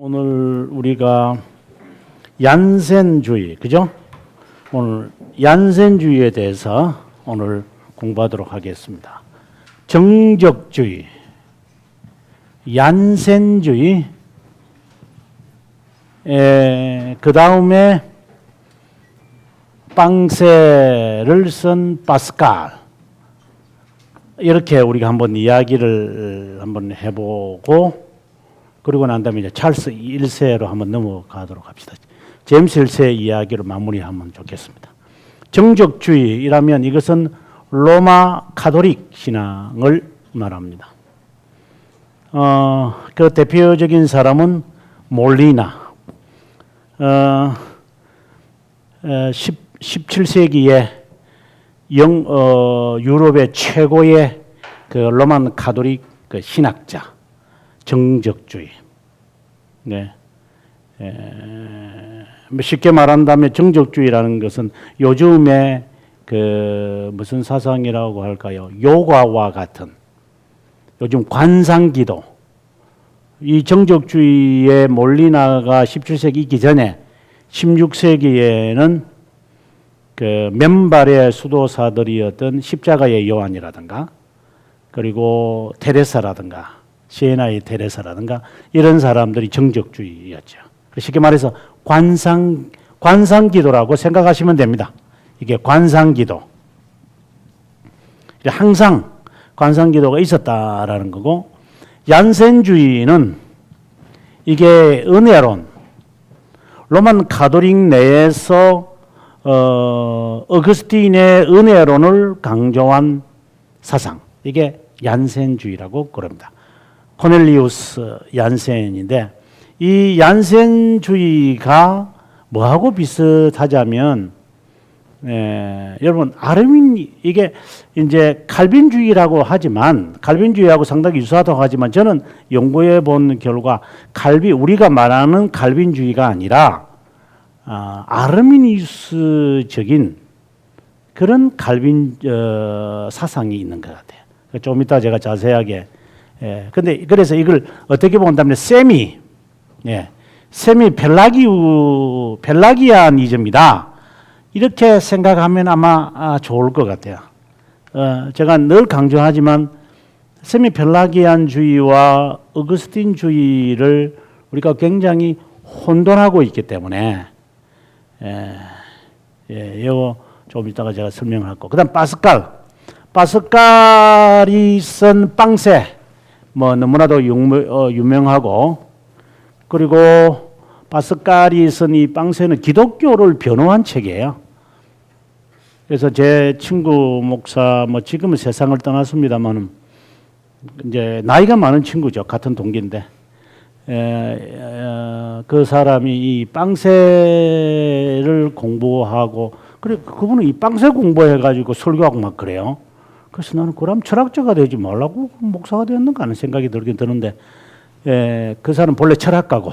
오늘 우리가 얀센주의, 그죠? 오늘 얀센주의에 대해서 오늘 공부하도록 하겠습니다. 정적주의, 얀센주의, 그 다음에 빵세를 쓴 파스칼, 이렇게 우리가 한번 이야기를 한번 해보고, 그리고 난 다음에 이제 찰스 1세로 한번 넘어가도록 합시다. 제임스 1세 이야기로 마무리하면 좋겠습니다. 정적주의라면 이것은 로마 가톨릭 신앙을 말합니다. 그 대표적인 사람은 몰리나. 17세기에 유럽의 최고의 그 로만 가톨릭 그 신학자. 정적주의. 네. 쉽게 말한다면 정적주의라는 것은 요즘에 그 무슨 사상이라고 할까요? 요가와 같은 요즘 관상기도. 이 정적주의의 몰리나가 17세기 있기 전에 16세기에는 그 맨발의 수도사들이었던 십자가의 요한이라든가 그리고 테레사라든가 시에나의 테레사라든가 이런 사람들이 정적주의였죠. 쉽게 말해서 관상기도라고 생각하시면 됩니다. 이게 관상기도. 항상 관상기도가 있었다라는 거고, 얀센주의는 이게 은혜론, 로만 가톨릭 내에서 어거스틴의 은혜론을 강조한 사상, 이게 얀센주의라고 그럽니다. 코넬리우스 얀센인데, 이 얀센주의가 뭐하고 비슷하자면, 여러분, 이게 이제 칼빈주의라고 하지만, 칼빈주의하고 상당히 유사하다고 하지만, 저는 연구해 본 결과, 우리가 말하는 칼빈주의가 아니라, 아르미니우스적인 그런 칼빈 사상이 있는 것 같아요. 좀 이따 제가 자세하게. 근데 그래서 이걸 어떻게 본다면 세미 펠라기아니즘이다. 이렇게 생각하면 아마 좋을 것 같아요. 제가 늘 강조하지만 세미 펠라기안주의와 어거스틴주의를 우리가 굉장히 혼돈하고 있기 때문에 이거 좀 이따가 제가 설명할 거. 그다음 파스칼이 쓴 빵세. 너무나도 유명하고, 그리고 파스칼이 쓴 이 빵세는 기독교를 변호한 책이에요. 그래서 제 친구 목사, 지금은 세상을 떠났습니다만, 이제 나이가 많은 친구죠. 같은 동기인데. 그 사람이 이 빵세를 공부하고, 그분은 이 빵세 공부해가지고 설교하고 막 그래요. 그래서 나는 그럼 철학자가 되지 말라고 목사가 되었는가 하는 생각이 들긴 드는데, 그 사람 본래 철학가고,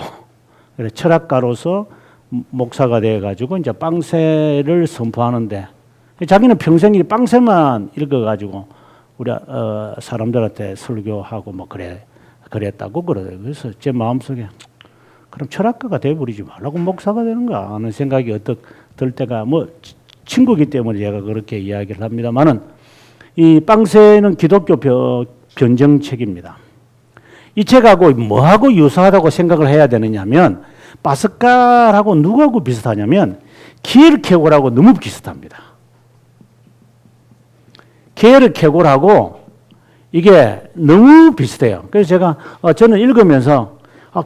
그래 철학가로서 목사가 돼가지고 이제 빵세를 선포하는데, 자기는 평생 이 빵세만 읽어가지고 우리 사람들한테 설교하고 그랬다고 그러더라고요. 그래서 제 마음속에 그럼 철학가가 돼버리지 말라고 목사가 되는가 하는 생각이 들 때가 친구이기 때문에 제가 그렇게 이야기를 합니다만은. 이 빵세는 기독교 변정책입니다. 이 책하고 뭐하고 유사하다고 생각을 해야 되느냐 하면 파스칼하고 누구하고 비슷하냐면 키에르케고르하고 너무 비슷합니다. 키에르케고르하고 이게 너무 비슷해요. 그래서 저는 읽으면서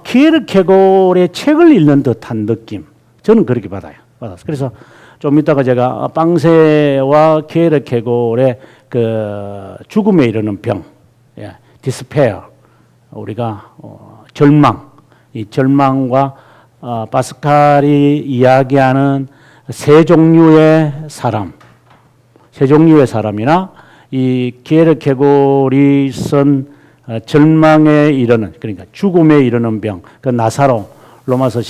키에르케고르의 책을 읽는 듯한 느낌, 저는 그렇게 받았어요. 그래서 좀 이따가 제가 빵세와 키에르케고르의 그 죽음에 이르는 병, 디스페어, 우리가 이 절망과 파스칼이 이야기하는 세 종류의 사람이나 이 키에르케고르이 쓴 절망에 이르는, 그러니까 죽음에 이르는 병, 그 나사로, 로마서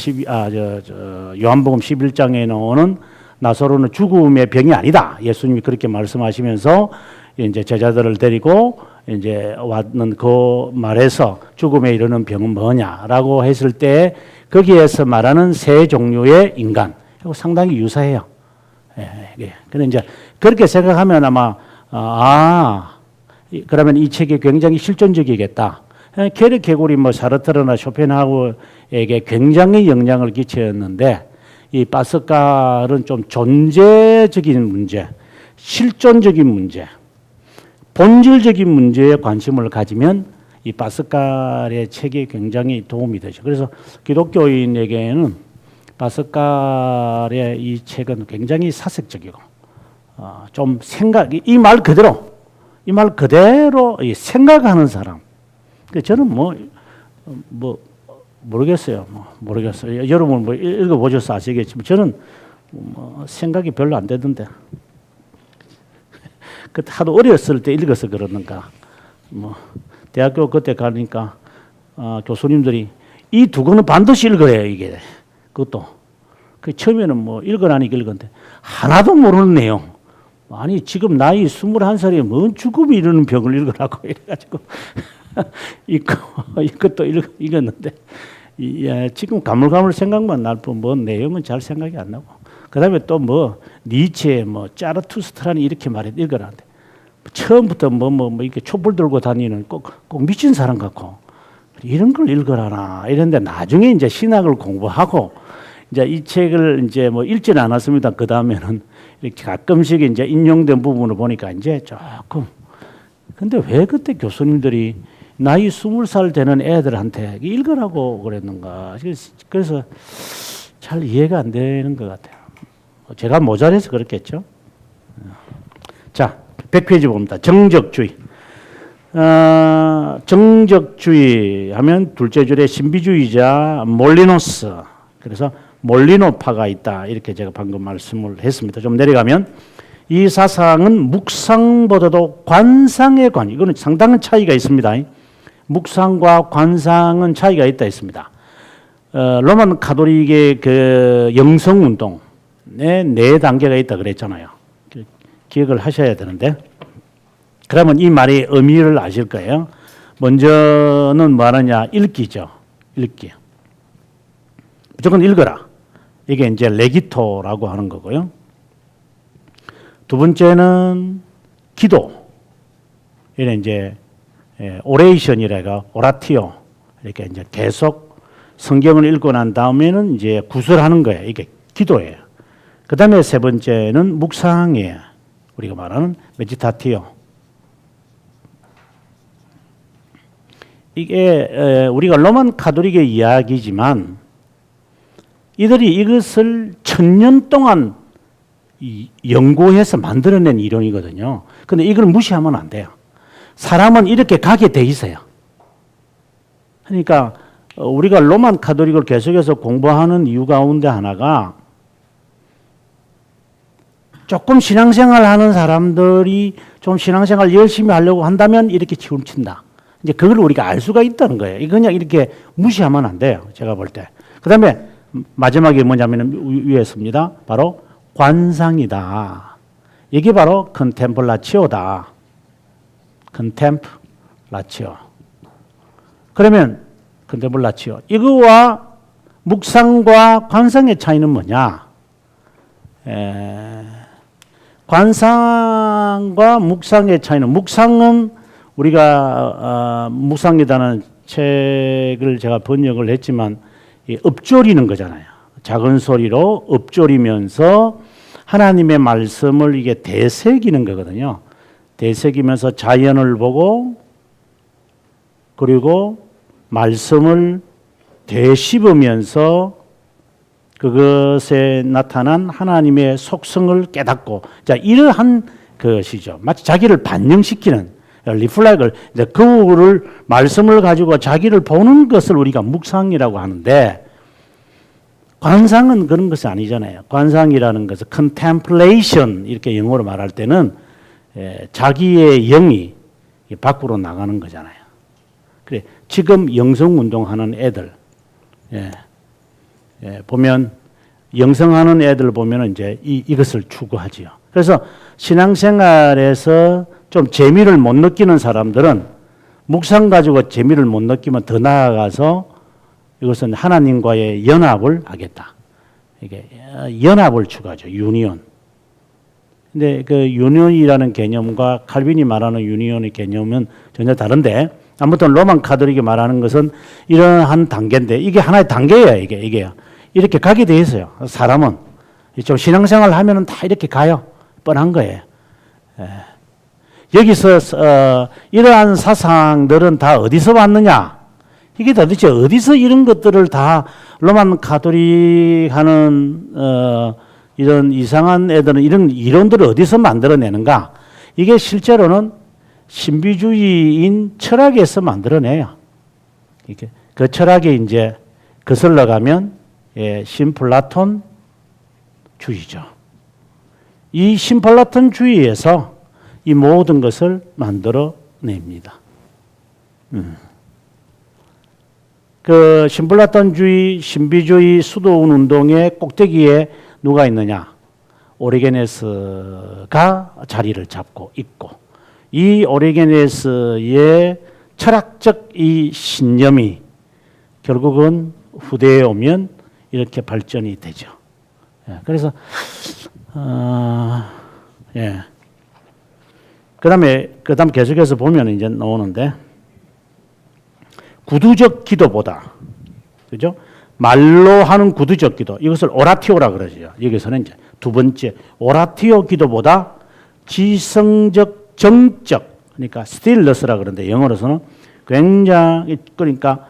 요한복음 11장에 나오는 나사로는 죽음의 병이 아니다. 예수님이 그렇게 말씀하시면서 이제 제자들을 데리고 이제 왔는 그 말에서 죽음에 이르는 병은 뭐냐라고 했을 때 거기에서 말하는 세 종류의 인간, 이거 상당히 유사해요. 예. 근데 이제 그렇게 생각하면 아마 그러면 이 책이 굉장히 실존적이겠다. 게르케고리 뭐 사르트르나 쇼펜하우에게 굉장히 영향을 끼쳤는데 이 파스칼은 좀 존재적인 문제, 실존적인 문제, 본질적인 문제에 관심을 가지면 이 파스칼의 책이 굉장히 도움이 되죠. 그래서 기독교인에게는 파스칼의 이 책은 굉장히 사색적이고 좀 이 말 그대로 생각하는 사람. 저는 모르겠어요. 여러분 뭐 읽어보셔서 아시겠지만 저는 생각이 별로 안 되던데. 그때 하도 어렸을 때 읽어서 그러는가. 대학교 그때 가니까 교수님들이 이 두 권은 반드시 읽어야 이게. 그것도. 처음에는 읽으라니까 읽었는데 하나도 모르는 내용. 아니 지금 나이 21살에 뭔 죽음이 이르는 병을 읽으라고 이래가지고 이것도 읽었는데 지금 가물가물 생각만 날 뿐 내용은 잘 생각이 안 나고 그다음에 또 니체 짜르투스트라니 이렇게 말해 읽으라는데 처음부터 이렇게 촛불 들고 다니는 꼭 미친 사람 같고 이런 걸 읽으라나 이런데 나중에 이제 신학을 공부하고 이제 이 책을 이제 읽지는 않았습니다. 그 다음에는 이렇게 가끔씩 이제 인용된 부분을 보니까 이제 조금 근데 왜 그때 교수님들이 나이 20살 되는 애들한테 읽으라고 그랬는가. 그래서 잘 이해가 안 되는 것 같아요. 제가 모자라서 그렇겠죠. 자, 100페이지 봅니다. 정적주의. 정적주의 하면 둘째 줄에 신비주의자 몰리노스. 그래서 몰리노파가 있다. 이렇게 제가 방금 말씀을 했습니다. 좀 내려가면 이 사상은 묵상보다도 관상에 이거는 상당한 차이가 있습니다. 묵상과 관상은 차이가 있다 했습니다. 로만 가톨릭의 그 영성 운동에 4단계가 있다 그랬잖아요. 기억을 하셔야 되는데 그러면 이 말의 의미를 아실 거예요. 먼저는 뭐 하느냐? 읽기죠. 읽기. 무조건 읽어라. 이게 이제 레기토라고 하는 거고요. 두 번째는 기도. 이래 이제 오레이션이라가 오라티오 이렇게 이제 계속 성경을 읽고 난 다음에는 이제 구술하는 거예요. 이게 기도예요. 그 다음에 세 번째는 묵상이에요. 우리가 말하는 메디타티오. 이게 우리가 로만 가톨릭의 이야기지만 이들이 이것을 1000년 동안 연구해서 만들어낸 이론이거든요. 근데 이걸 무시하면 안 돼요. 사람은 이렇게 가게 돼 있어요. 그러니까 우리가 로만 가톨릭을 계속해서 공부하는 이유 가운데 하나가 조금 신앙생활 하는 사람들이 좀 신앙생활 열심히 하려고 한다면 이렇게 치우친다. 이제 그걸 우리가 알 수가 있다는 거예요. 이거 그냥 이렇게 무시하면 안 돼요. 제가 볼 때. 그 다음에 마지막에 뭐냐면 위에 씁니다. 바로 관상이다. 이게 바로 컨템플라치오다. 컨템플라치오. 그러면 컨템플라치오. 이거와 묵상과 관상의 차이는 뭐냐? 관상과 묵상의 차이는 묵상은 우리가 묵상이라는 책을 제가 번역을 했지만 읊조리는 거잖아요. 작은 소리로 읊조리면서 하나님의 말씀을 이게 되새기는 거거든요. 되새기면서 자연을 보고 그리고 말씀을 되씹으면서 그것에 나타난 하나님의 속성을 깨닫고 자 이러한 것이죠. 마치 자기를 반영시키는 리플렉을 이제 그를 말씀을 가지고 자기를 보는 것을 우리가 묵상이라고 하는데 관상은 그런 것이 아니잖아요. 관상이라는 것은 contemplation 이렇게 영어로 말할 때는 자기의 영이 밖으로 나가는 거잖아요. 그래 지금 영성 운동하는 애들 보면 영성하는 애들 보면 이제 이것을 추구하지요. 그래서 신앙생활에서 좀 재미를 못 느끼는 사람들은 묵상 가지고 재미를 못 느끼면 더 나아가서 이것은 하나님과의 연합을 하겠다. 이게 연합을 추구하죠. 유니온. 근데 그 유니온이라는 개념과 칼빈이 말하는 유니온의 개념은 전혀 다른데 아무튼 로만 카톨릭이 말하는 것은 이러한 단계인데 이게 하나의 단계예요. 이게요. 이렇게 가게 돼 있어요. 사람은 좀 신앙생활 하면은 다 이렇게 가요. 뻔한 거예요. 여기서 이러한 사상들은 다 어디서 왔느냐? 이게 도대체 어디서 이런 것들을 다 로만 카톨릭 하는 이런 이상한 애들은 이런 이론들을 어디서 만들어내는가? 이게 실제로는 신비주의인 철학에서 만들어내요. 이게 그 철학에 이제 거슬러 가면 신플라톤 주의죠. 이 신플라톤 주의에서 이 모든 것을 만들어냅니다. 그 신플라톤주의, 신비주의 수도원 운동의 꼭대기에 누가 있느냐? 오리게네스가 자리를 잡고 있고 이 오리게네스의 철학적 이 신념이 결국은 후대에 오면 이렇게 발전이 되죠. 그래서 그다음 계속해서 보면 이제 나오는데 구두적 기도보다 그죠? 말로 하는 구두적 기도 이것을 오라티오라 그러죠. 여기서는 이제 두 번째 오라티오 기도보다 지성적 정적 그러니까 스틸러스라 그러는데 영어로서는 굉장히 그러니까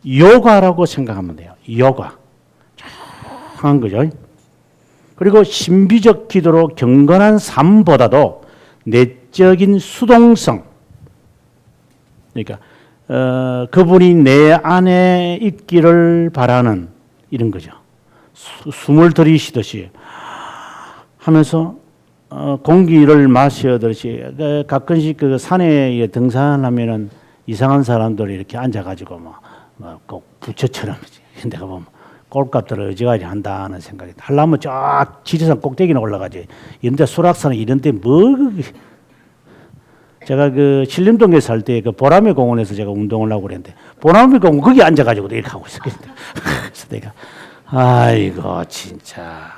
요가라고 생각하면 돼요. 요가 한 거죠. 그리고 신비적 기도로 경건한 삶보다도 내적인 수동성 그러니까 그분이 내 안에 있기를 바라는 이런 거죠. 숨을 들이쉬듯이 하면서 공기를 마시듯이 가끔씩 그 산에 등산하면은 이상한 사람들이 이렇게 앉아가지고 꼭 부처처럼 내가 보면 꼴값들을 어지간히 한다는 생각이 하려면 쫙 지리산 꼭대기는 올라가지 이런데 수락산은 이런데 제가 그 신림동에 살 때 그 보라매 공원에서 제가 운동을 하고 그랬는데 보라매 공원 거기 앉아가지고 이렇게 하고 있었거든요. 그래서 내가 아이고 진짜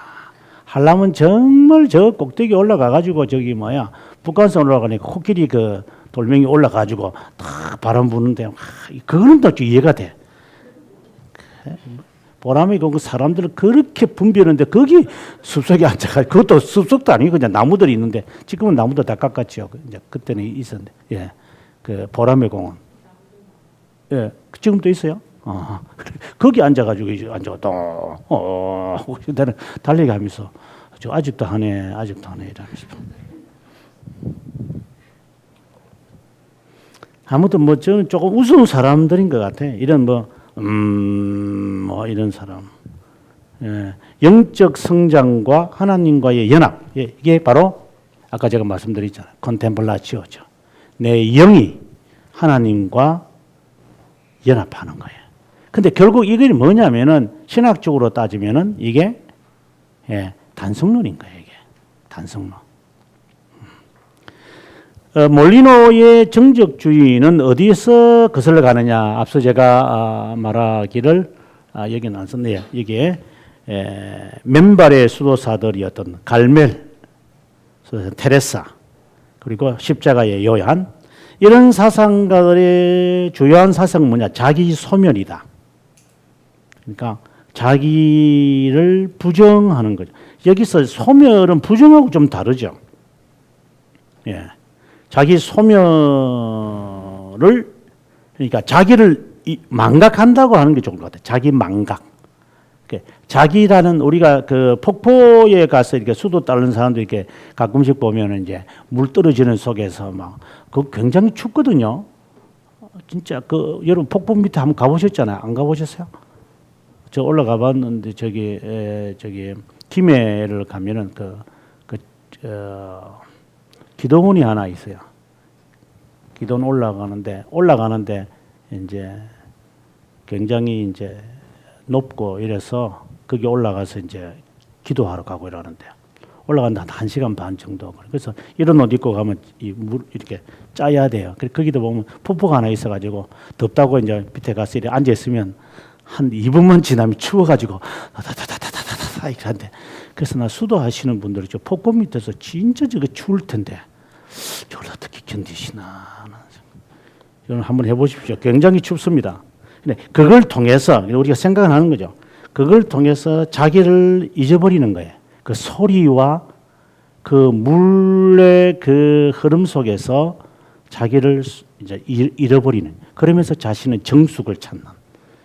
하려면 정말 저 꼭대기 올라가가지고 저기 북한산 올라가니까 코끼리 그 돌멩이 올라가지고 딱 바람 부는데 그거는 또 이해가 돼. 보람이 그 사람들을 그렇게 붐비는데 거기 숲속에 앉아가 그것도 숲속도 아니고 그냥 나무들이 있는데 지금은 나무도 다 깎았죠. 이제 그때는 있었는데 그 보람의 공원 지금도 있어요. 거기 앉아가지고 이제 앉아가 나는 달리기 하면서 저 아직도 하네 이러면서 아무튼 저는 조금 우스운 사람들인 것 같아. 이런 이런 사람. 영적 성장과 하나님과의 연합. 이게 바로 아까 제가 말씀드렸잖아요. 컨템플라치오죠. 내 영이 하나님과 연합하는 거예요. 근데 결국 이게 뭐냐면은 신학적으로 따지면은 이게 단성론인 거예요. 이게 단성론. 몰리노의 정적주의는 어디에서 거슬러 가느냐? 앞서 제가 말하기를 여기는 안 썼네요. 여기에 맨발의 수도사들이었던 갈멜, 테레사, 그리고 십자가의 요한 이런 사상가들의 주요한 사상은 뭐냐? 자기 소멸이다. 그러니까 자기를 부정하는 거죠. 여기서 소멸은 부정하고 좀 다르죠. 자기 소멸을 그러니까 자기를 망각한다고 하는 게 좋은 것 같아요. 자기 망각. 자기라는 우리가 그 폭포에 가서 이렇게 수도 따르는 사람들 이렇게 가끔씩 보면은 이제 물 떨어지는 속에서 그 굉장히 춥거든요. 진짜 여러분 폭포 밑에 한번 가보셨잖아요. 안 가보셨어요? 저 올라가 봤는데 저기 김해를 가면은 기도문이 하나 있어요. 기도는 올라가는데 이제 굉장히 이제 높고 이래서 거기 올라가서 이제 기도하러 가고 이러는데 올라간다 한 1시간 반 정도. 그래서 이런 옷 입고 가면 이 물 이렇게 짜야 돼요. 그래서 거기도 보면 폭포가 하나 있어가지고 덥다고 이제 밑에 가서 이렇게 앉아 있으면 한 2분만 지나면 추워가지고 다다다다다다다 이렇게 한대. 그래서 나 수도하시는 분들이 저 폭포 밑에서 진짜 저거 추울 텐데 저걸 어떻게 견디시나. 여러분 한번 해보십시오. 굉장히 춥습니다. 근데 그걸 통해서 우리가 생각하는 거죠. 그걸 통해서 자기를 잊어버리는 거예요. 그 소리와 그 물의 그 흐름 속에서 자기를 이제 잃어버리는. 그러면서 자신의 정숙을 찾는.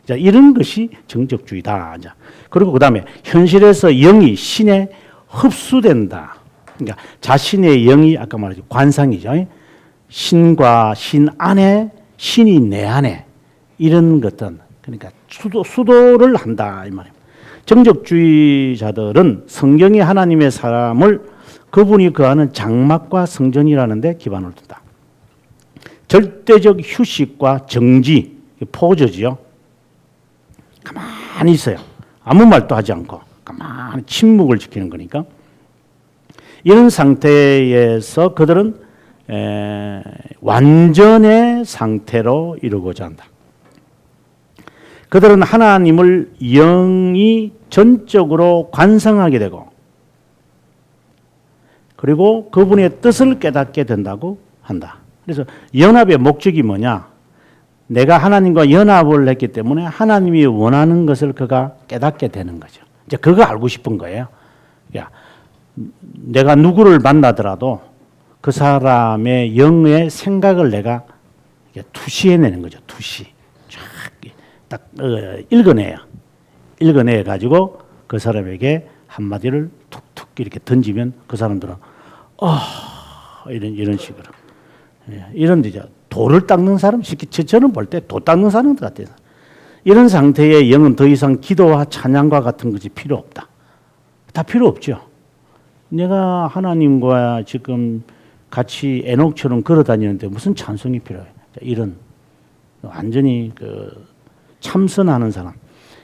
자, 이런 것이 정적주의다. 자, 그리고 그 다음에 현실에서 영이 신에 흡수된다. 그러니까 자신의 영이 아까 말했죠. 관상이죠. 신과 신 안에 신이 내 안에 이런 것들. 그러니까 수도를 한다 이 말입니다. 정적주의자들은 성경이 하나님의 사람을 그분이 거하는 장막과 성전이라는 데 기반을 둔다. 절대적 휴식과 정지, 포즈지요. 가만히 있어요. 아무 말도 하지 않고 가만히 침묵을 지키는 거니까. 이런 상태에서 그들은 완전의 상태로 이루고자 한다. 그들은 하나님을 영이 전적으로 관상하게 되고 그리고 그분의 뜻을 깨닫게 된다고 한다. 그래서 연합의 목적이 뭐냐? 내가 하나님과 연합을 했기 때문에 하나님이 원하는 것을 그가 깨닫게 되는 거죠. 이제 그거 알고 싶은 거예요. 야, 내가 누구를 만나더라도 그 사람의 영의 생각을 내가 투시해내는 거죠. 투시. 딱 읽어내요. 읽어내 가지고 그 사람에게 한마디를 툭툭 이렇게 던지면 그 사람들은 이런 식으로 이런 데죠. 돌을 닦는 사람 쉽게 저는 볼 때 도 닦는 사람 같아요. 이런 상태의 영은 더 이상 기도와 찬양과 같은 것이 필요 없다. 다 필요 없죠. 내가 하나님과 지금 같이 에녹처럼 걸어다니는데 무슨 찬송이 필요해요. 이런 완전히 참선하는 사람.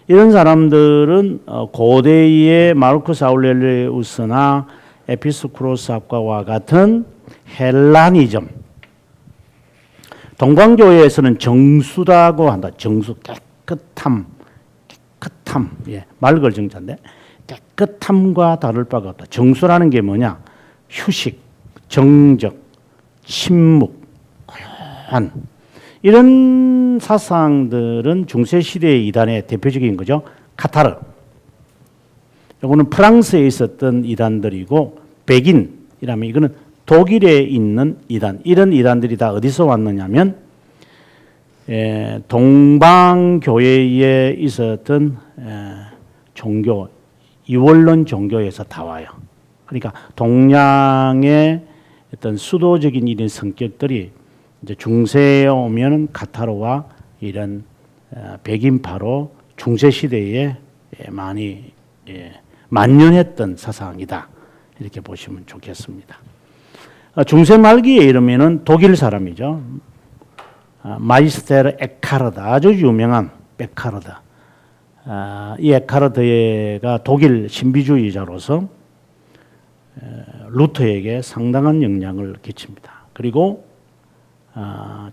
이런 사람들은 고대의 마르쿠스 아울렐리우스나 에피스쿠로스 학과와 같은 헬라니즘. 동방교회에서는 정수라고 한다. 정수, 깨끗함. 예, 맑을 정자인데 깨끗함과 다를 바가 없다. 정수라는 게 뭐냐? 휴식, 정적, 침묵, 고요한. 이런 사상들은 중세시대의 이단의 대표적인 거죠. 카타르. 이거는 프랑스에 있었던 이단들이고 백인이라면 이거는 독일에 있는 이단. 이런 이단들이 다 어디서 왔느냐면 동방교회에 있었던 종교, 이원론 종교에서 다 와요. 그러니까 동양의 어떤 수도적인 이런 성격들이 이제 중세에 오면은 카타르와 이런 백인파로 중세 시대에 많이 만연했던 사상이다 이렇게 보시면 좋겠습니다. 중세 말기에 이르면은 독일 사람이죠. 마이스테르 에카르드 아주 유명한 에카르드. 이 에카르드가 독일 신비주의자로서 루터에게 상당한 영향을 끼칩니다. 그리고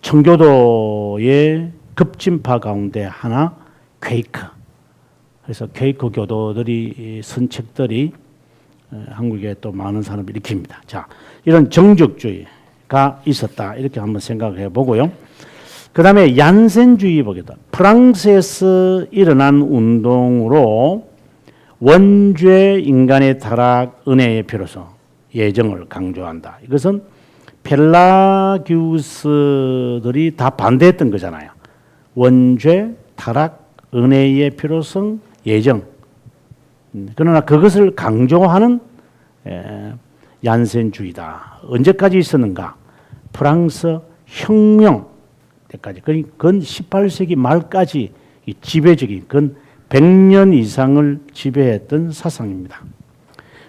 청교도의 급진파 가운데 하나 퀘이크. 그래서 퀘이크 교도들이 선책들이 한국에 또 많은 사람을 일으킵니다. 자, 이런 정적주의가 있었다 이렇게 한번 생각해 보고요. 그 다음에 얀센주의 보겠다. 프랑스에서 일어난 운동으로 원죄 인간의 타락 은혜의 필요성 예정을 강조한다. 이것은 펠라기우스들이 다 반대했던 거잖아요. 원죄, 타락, 은혜의 필요성, 예정. 그러나 그것을 강조하는 얀센주의다. 언제까지 있었는가? 프랑스 혁명 때까지. 건 18세기 말까지 지배적인 건 100년 이상을 지배했던 사상입니다.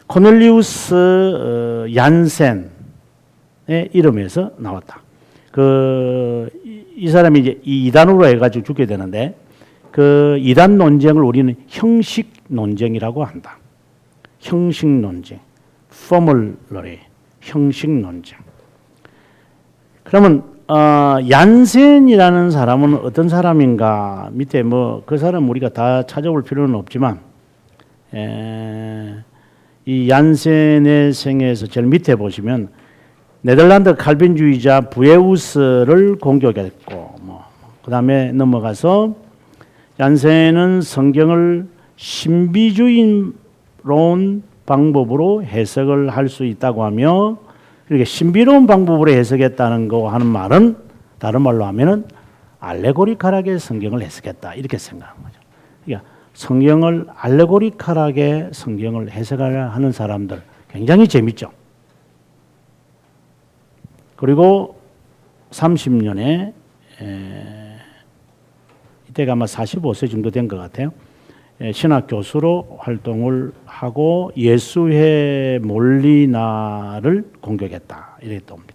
코넬리우스 얀센의 이름에서 나왔다. 이 사람이 이제 이단으로 해가지고 죽게 되는데 그 이단 논쟁을 우리는 형식 논쟁이라고 한다. 형식 논쟁. 포뮬러리, 형식 논쟁. 그러면 얀센이라는 사람은 어떤 사람인가? 밑에 뭐 그 사람 우리가 다 찾아볼 필요는 없지만 이 얀센의 생애에서 제일 밑에 보시면 네덜란드 칼빈주의자 부에우스를 공격했고 그다음에 넘어가서 얀센은 성경을 신비주의로운 방법으로 해석을 할 수 있다고 하며 이렇게 신비로운 방법으로 해석했다는 거 하는 말은 다른 말로 하면은 알레고리컬하게 성경을 해석했다 이렇게 생각하는 거죠. 그러니까 성경을 알레고리컬하게 성경을 해석하는 사람들 굉장히 재밌죠. 그리고 30년에 이때가 아마 45세 정도 된 것 같아요. 신학 교수로 활동을 하고 예수회 몰리나를 공격했다 이렇게 봅니다.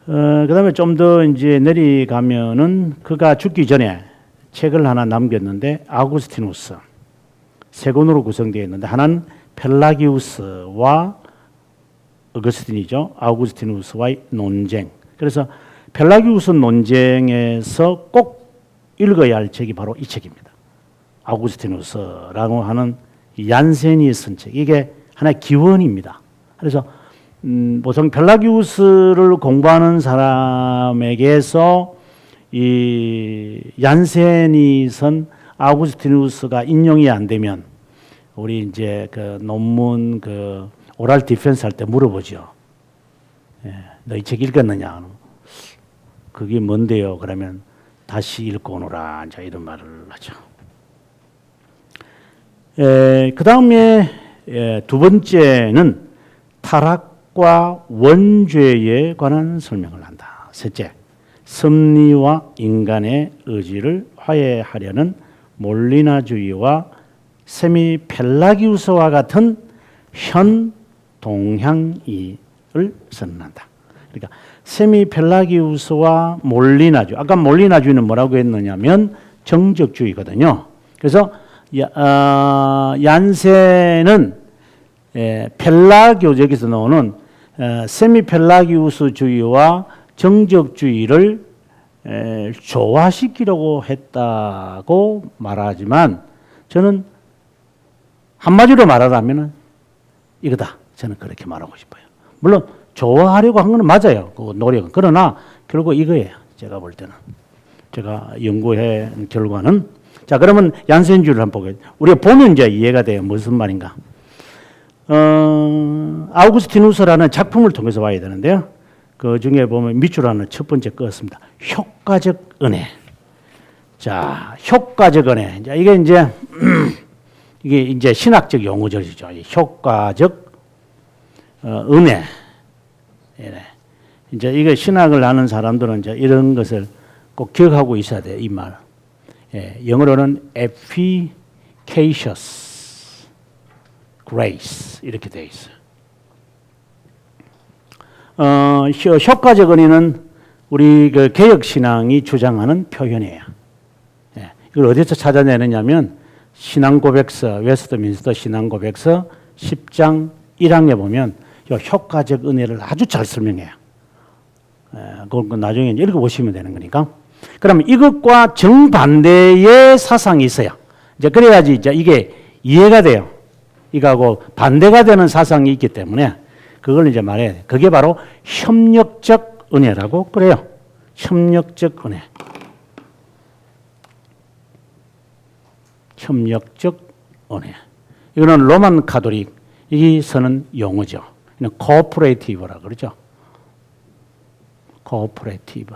그다음에 좀 더 이제 내려가면은 그가 죽기 전에 책을 하나 남겼는데 아우구스티누스 세 권으로 구성되어 있는데 하나는 펠라기우스와 어거스틴이죠. 아우구스티누스와의 논쟁. 그래서 펠라기우스 논쟁에서 꼭 읽어야 할 책이 바로 이 책입니다. 아우구스티누스라고 하는 얀센이 쓴 책. 이게 하나의 기원입니다. 그래서 보통 펠라기우스를 공부하는 사람에게서 이 얀센이 쓴 아우구스티누스가 인용이 안 되면 우리 이제 그 논문 그 오랄 디펜스 할 때 물어보죠. 너 이 책 읽었느냐? 그게 뭔데요? 그러면 다시 읽고 오너라. 이제 이런 말을 하죠. 그 다음에 두 번째는 타락과 원죄에 관한 설명을 한다. 셋째, 섭리와 인간의 의지를 화해하려는 몰리나주의와 세미 펠라기우스와 같은 현 동향이를 선언한다. 그러니까 세미 펠라기우스와 몰리나주의. 아까 몰리나주의는 뭐라고 했느냐면 정적주의거든요. 그래서 얀센은 펠라교적에서 나오는 세미 펠라기우스주의와 정적주의를 조화시키려고 했다고 말하지만 저는 한마디로 말하자면 이거다. 저는 그렇게 말하고 싶어요. 물론 조화하려고 한 건 맞아요. 그 노력은. 그러나 결국 이거예요. 제가 볼 때는. 제가 연구한 결과는. 자, 그러면 얀센주의를 한번 보겠습니다. 우리가 보면 이제 이해가 돼요. 무슨 말인가. 아우구스티누스라는 작품을 통해서 봐야 되는데요. 그 중에 보면 밑줄하는 첫 번째 거였습니다. 효과적 은혜. 자, 효과적 은혜. 자, 이게 이제 신학적 용어죠. 효과적 은혜. 이제 이게 신학을 하는 사람들은 이제 이런 것을 꼭 기억하고 있어야 돼요. 이 말. 영어로는 efficacious grace 이렇게 되어 있어요. 효과적 은혜는 우리 그 개혁 신앙이 주장하는 표현이에요. 이걸 어디서 찾아내느냐면 신앙고백서 웨스트민스터 신앙고백서 10장 1항에 보면 이 효과적 은혜를 아주 잘 설명해요. 그건 나중에 읽어보시면 되는 거니까. 그러면 이것과 정반대의 사상이 있어요. 이제 그래야지 이제 이게 이해가 돼요. 이거하고 반대가 되는 사상이 있기 때문에 그걸 이제 말해야 돼요. 그게 바로 협력적 은혜라고 그래요. 협력적 은혜. 협력적 은혜. 이거는 로만 가톨릭이 쓰는 용어죠. 코오퍼레이티브라 그러죠. 코오퍼레이티브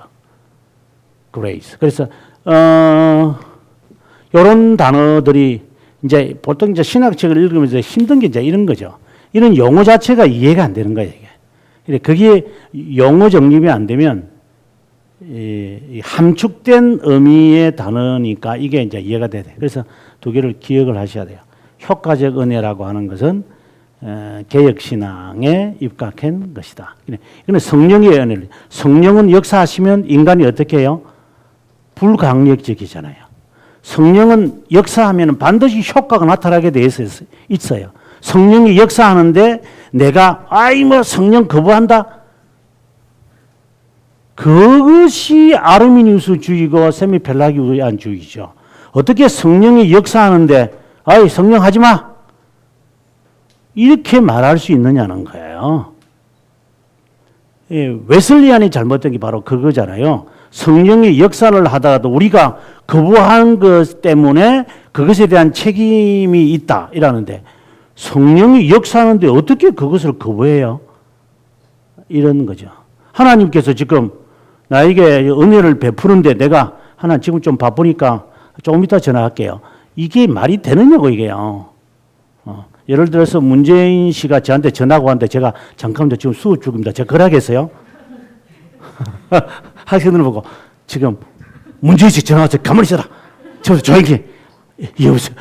그레이스. 그래서 이런 단어들이 이제 보통 이제 신학책을 읽으면서 힘든 게 이제 이런 거죠. 이런 용어 자체가 이해가 안 되는 거예요. 이게. 그게 용어 정립이 안 되면 이 함축된 의미의 단어니까 이게 이제 이해가 돼야 돼요. 그래서 두 개를 기억을 하셔야 돼요. 효과적 은혜라고 하는 것은 개혁신앙에 입각한 것이다. 이건 성령의 은혜를. 성령은 역사하시면 인간이 어떻게 해요? 불강력적이잖아요. 성령은 역사하면 반드시 효과가 나타나게 되어 있어요. 성령이 역사하는데 내가 아이 뭐 성령 거부한다. 그것이 아르미니우스주의고 세미펠라기우스주의죠. 어떻게 성령이 역사하는데 아이 성령 하지 마. 이렇게 말할 수 있느냐는 거예요. 예, 웨슬리안이 잘못된 게 바로 그거잖아요. 성령이 역사를 하다가도 우리가 거부한 것 때문에 그것에 대한 책임이 있다 이라는데 성령이 역사하는데 어떻게 그것을 거부해요? 이런 거죠. 하나님께서 지금 나에게 은혜를 베푸는데 내가 하나 지금 좀 바쁘니까 조금 이따 전화할게요. 이게 말이 되느냐고 이게요. 예를 들어서 문재인 씨가 저한테 전화가 왔는데 제가 잠깐만 지금 수업 중입니다. 제가 그러겠어요? 학생들 보고 지금 문재인 씨 전화 왔어요. 가만히 있어라. 저 조용히 여보세요.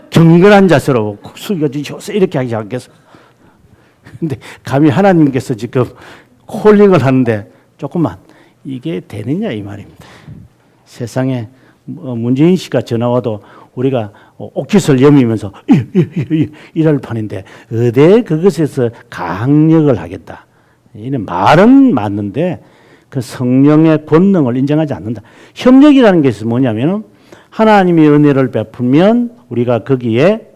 경건한 자세로 숙여 주셔서 이렇게 하지 않겠어. 근데 감히 하나님께서 지금 콜링을 하는데 조금만 이게 되느냐 이 말입니다. 세상에 문재인 씨가 전화 와도 우리가 옥깃을 여미면서 이럴 판인데 어디에 그것에서 강력을 하겠다. 이는 말은 맞는데 그 성령의 권능을 인정하지 않는다. 협력이라는 것이 뭐냐면 하나님의 은혜를 베풀면 우리가 거기에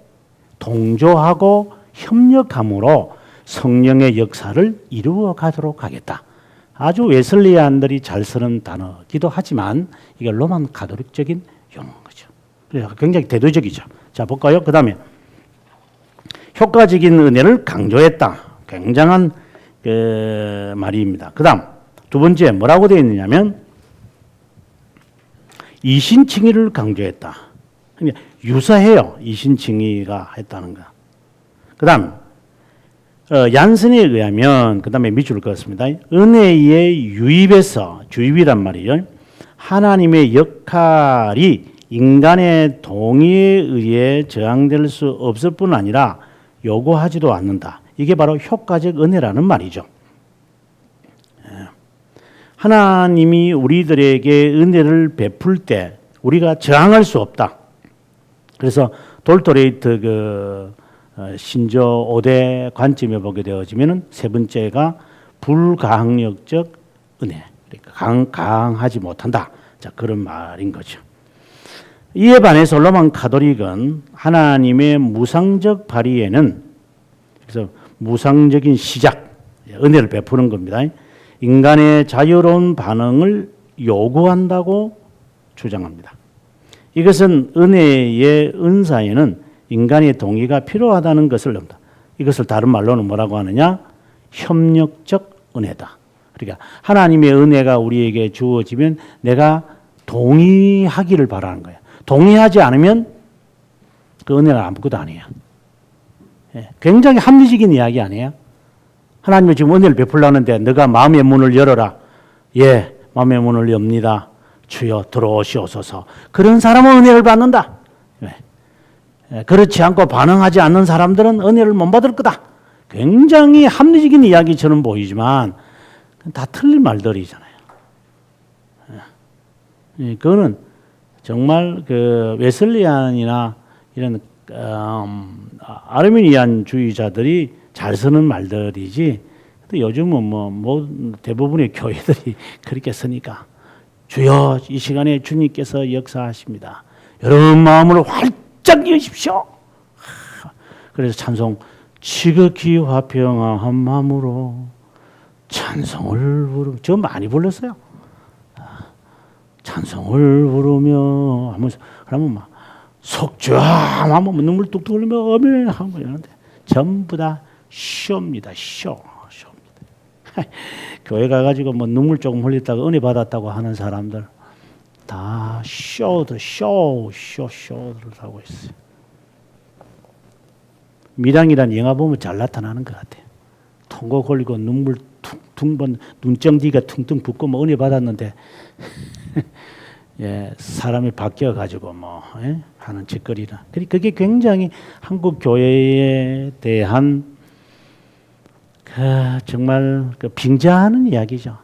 동조하고 협력함으로 성령의 역사를 이루어 가도록 하겠다. 아주 웨슬리안들이 잘 쓰는 단어기도 하지만 이게 로만 가톨릭적인 용어인 거죠. 그래서 굉장히 대도적이죠. 자, 볼까요? 그 다음에 효과적인 은혜를 강조했다. 굉장한 그 말입니다. 그 다음 두 번째 뭐라고 되어 있느냐면 이신칭의를 강조했다. 그러니까 유사해요. 이신칭의가 했다는 거. 그 다음 얀슨에 의하면 그 다음에 밑줄을 그었습니다. 은혜의 유입에서 주입이란 말이죠. 하나님의 역할이 인간의 동의에 의해 저항될 수 없을 뿐 아니라 요구하지도 않는다. 이게 바로 효과적 은혜라는 말이죠. 하나님이 우리들에게 은혜를 베풀 때 우리가 저항할 수 없다. 그래서 돌토레이트 그 신조 5대 관점에 보게 되어지면은 세 번째가 불가항력적 은혜. 그러니까 강하지 못한다. 자, 그런 말인 거죠. 이에 반해서 로만 가톨릭은 하나님의 무상적 발의에는 그래서 무상적인 시작, 은혜를 베푸는 겁니다. 인간의 자유로운 반응을 요구한다고 주장합니다. 이것은 은혜의 은사에는 인간의 동의가 필요하다는 것을 납니다. 이것을 다른 말로는 뭐라고 하느냐? 협력적 은혜다. 그러니까 하나님의 은혜가 우리에게 주어지면 내가 동의하기를 바라는 거예요. 동의하지 않으면 그 은혜는 아무것도 아니에요. 굉장히 합리적인 이야기 아니에요? 하나님이 지금 은혜를 베풀라는데 너가 마음의 문을 열어라. 예, 마음의 문을 엽니다. 주여 들어오시옵소서. 그런 사람은 은혜를 받는다. 그렇지 않고 반응하지 않는 사람들은 은혜를 못 받을 거다. 굉장히 합리적인 이야기처럼 보이지만 다 틀린 말들이잖아요. 그거는 정말 그 웨슬리안이나 이런 아르미니안주의자들이 잘 쓰는 말들이지. 근데 요즘은 뭐 대부분의 교회들이 그렇게 쓰니까 주여 이 시간에 주님께서 역사하십니다. 여러분 마음을 활짝 여십시오. 그래서 찬송 지극히 화평한 마음으로 찬송을 부르. 저 많이 불렀어요. 찬송을 부르며 하면서 그러면 막 속죄하면 눈물 뚝뚝 흘리며 아멘 하고 이러는데 전부 다 쇼입니다. 쇼입니다. 교회 가가지고 뭐 눈물 조금 흘렸다가 은혜 받았다고 하는 사람들 다 쇼를 하고 있어요. 미랑이라는 영화 보면 잘 나타나는 것 같아요. 통곡 흘리고 눈물 퉁퉁 눈정디가 퉁퉁 붓고 뭐 은혜 받았는데 예, 사람이 바뀌어 가지고 뭐 하는 짓거리나. 그게 굉장히 한국 교회에 대한 정말 빙자하는 이야기죠.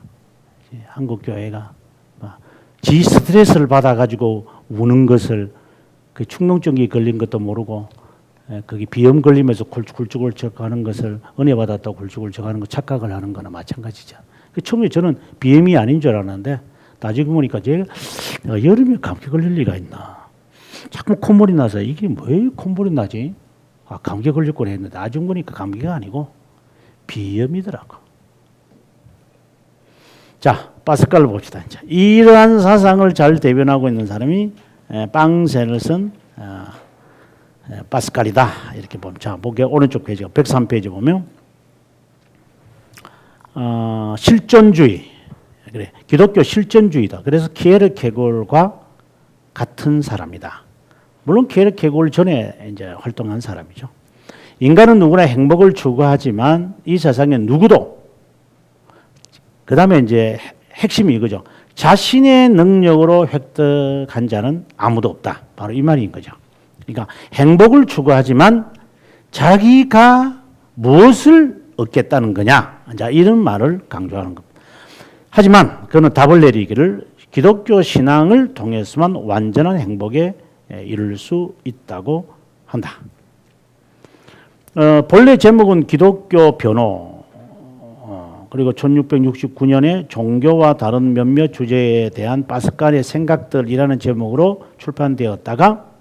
한국 교회가 지 스트레스를 받아 가지고 우는 것을 그 충동증이 걸린 것도 모르고 거기 비염 걸리면서 굴쭉굴쭉 하는 것을 은혜 받았다고 굴쭉굴쭉 하는 거 착각을 하는 거나 마찬가지죠. 처음에 저는 비염이 아닌 줄 알았는데 나중에 보니까 제가 여름에 감기 걸릴 리가 있나. 자꾸 콧물이 나서 이게 왜 콧물이 나지? 아, 감기 걸릴 걸 했는데 나중 보니까 감기가 아니고 비염이더라고. 자, 파스칼을 봅시다. 자, 이러한 사상을 잘 대변하고 있는 사람이 빵세를 쓴 파스칼이다. 이렇게 보면, 자, 보게 오른쪽 페이지가 103페이지 보면 실존주의, 그래, 기독교 실존주의다. 그래서 키에르케고르와 같은 사람이다. 물론 키에르케고르 전에 이제 활동한 사람이죠. 인간은 누구나 행복을 추구하지만 이 세상에 누구도, 그 다음에 이제 핵심이 이거죠. 자신의 능력으로 획득한 자는 아무도 없다. 바로 이 말인 거죠. 그러니까 행복을 추구하지만 자기가 무엇을 얻겠다는 거냐. 자, 이런 말을 강조하는 겁니다. 하지만 그는 답을 내리기를 기독교 신앙을 통해서만 완전한 행복에 이룰 수 있다고 한다. 본래 제목은 기독교 변호, 그리고 1669년에 종교와 다른 몇몇 주제에 대한 파스칼의 생각들이라는 제목으로 출판되었다가